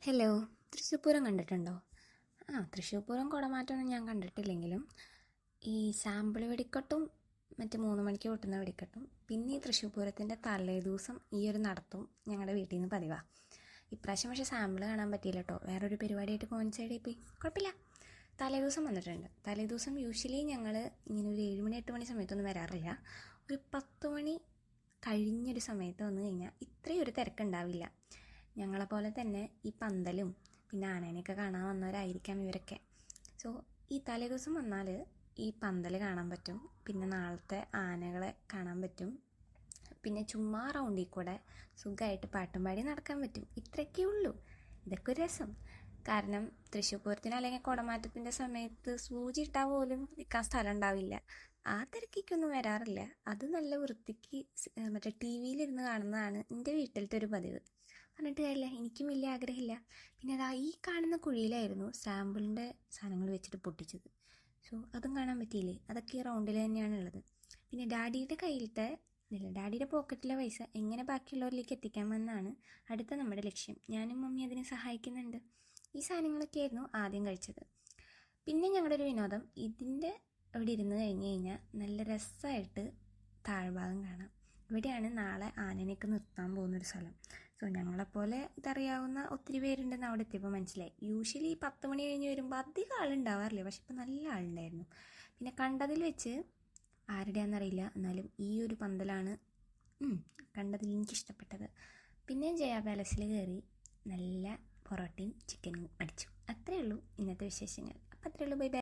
Hello, Thrissur Pooram കണ്ടിട്ടുണ്ടോ? തൃശ്ശൂർ പൂരം കുടമാറ്റമൊന്നും ഞാൻ കണ്ടിട്ടില്ലെങ്കിലും ഈ സാമ്പിൾ വെടിക്കെട്ടും മറ്റ് 3 മണിക്ക് പൊട്ടുന്ന വെടിക്കെട്ടും പിന്നെ ഈ തൃശ്ശൂർ പൂരത്തിൻ്റെ തലേദിവസം ഈ ഒരു നടത്തും ഞങ്ങളുടെ വീട്ടിൽ നിന്ന് പതിവാണ്. ഇപ്രാവശ്യം പക്ഷേ സാമ്പിൾ കാണാൻ പറ്റിയില്ല കേട്ടോ. വേറൊരു പരിപാടിയായിട്ട് കോയിൻസൈഡ് ആയിപ്പോയി. കുഴപ്പമില്ല. തലേദിവസം വന്നിട്ടുണ്ട്. തലേദിവസം യൂഷ്വലി ഞങ്ങൾ ഇങ്ങനെ ഒരു 7 മണി 8 മണി സമയത്തൊന്നും വരാറില്ല. ഒരു 10 മണി കഴിഞ്ഞൊരു സമയത്ത് വന്നു കഴിഞ്ഞാൽ ഇത്രയും ഒരു തിരക്കുണ്ടാവില്ല. ഞങ്ങളെപ്പോലെ തന്നെ ഈ പന്തലും പിന്നെ ആനേനെയൊക്കെ കാണാൻ വന്നവരായിരിക്കാം ഇവരൊക്കെ. സോ ഈ തലേദിവസം വന്നാൽ ഈ പന്തൽ കാണാൻ പറ്റും, പിന്നെ നാളത്തെ ആനകളെ കാണാൻ പറ്റും, പിന്നെ ചുമ്മാ റൗണ്ടിൽ കൂടെ സുഖമായിട്ട് പാട്ടും പാടി നടക്കാൻ പറ്റും. ഇത്രയൊക്കെ ഉള്ളൂ. ഇതൊക്കെ ഒരു രസം. കാരണം തൃശ്ശൂർ പൂരത്തിന് അല്ലെങ്കിൽ കുടമാറ്റത്തിൻ്റെ സമയത്ത് സൂചി ഇട്ടാൽ പോലും നിൽക്കാൻ സ്ഥലം ഉണ്ടാവില്ല. ആ തിരക്കിക്കൊന്നും വരാറില്ല. അത് നല്ല വൃത്തിക്ക് മറ്റേ ടി വിയിലിരുന്ന് കാണുന്നതാണ് എൻ്റെ വീട്ടിലത്തെ ഒരു പതിവ്. പറഞ്ഞിട്ട് കാര്യമില്ല, എനിക്കും വലിയ ആഗ്രഹമില്ല. പിന്നെ അതാ ഈ കാണുന്ന കുഴിയിലായിരുന്നു സാമ്പിളിൻ്റെ സാധനങ്ങൾ വെച്ചിട്ട് പൊട്ടിച്ചത്. സോ അതും കാണാൻ പറ്റിയില്ലേ. അതൊക്കെ ഈ റൗണ്ടിൽ തന്നെയാണ് ഉള്ളത്. പിന്നെ ഡാഡിയുടെ പോക്കറ്റിലെ പൈസ എങ്ങനെ ബാക്കിയുള്ളവരിലേക്ക് എത്തിക്കാമെന്നാണ് അടുത്ത നമ്മുടെ ലക്ഷ്യം. ഞാനും മമ്മി അതിനെ സഹായിക്കുന്നുണ്ട്. ഈ സാധനങ്ങളൊക്കെ ആയിരുന്നു ആദ്യം കഴിച്ചത്. പിന്നെ ഞങ്ങളുടെ ഒരു വിനോദം, ഇതിൻ്റെ അവിടെ ഇരുന്ന് കഴിഞ്ഞ് കഴിഞ്ഞാൽ നല്ല രസമായിട്ട് താഴ്ഭാഗം കാണാം. ഇവിടെയാണ് നാളെ ആനനെയൊക്കെ നിർത്താൻ പോകുന്നൊരു സ്ഥലം. സോ ഞങ്ങളെപ്പോലെ ഇതറിയാവുന്ന ഒത്തിരി പേരുണ്ടെന്ന് അവിടെ എത്തിയപ്പോൾ മനസ്സിലായി. യൂഷ്വലി 10 മണി കഴിഞ്ഞ് വരുമ്പോൾ അധികം ആളുണ്ടാവാറില്ല, പക്ഷെ ഇപ്പോൾ നല്ല ആളുണ്ടായിരുന്നു. പിന്നെ കണ്ടതിൽ വെച്ച് ആരുടെയാണെന്നറിയില്ല, എന്നാലും ഈ ഒരു പന്തലാണ് കണ്ടതിൽ എനിക്കിഷ്ടപ്പെട്ടത്. പിന്നെ ജയ പാലസിൽ കയറി നല്ല പൊറോട്ടയും ചിക്കനും അടിച്ചു. അത്രയേ ഉള്ളൂ ഇന്നത്തെ വിശേഷങ്ങൾ. അപ്പോൾ അത്രയേ ഉള്ളൂ. Bye bye.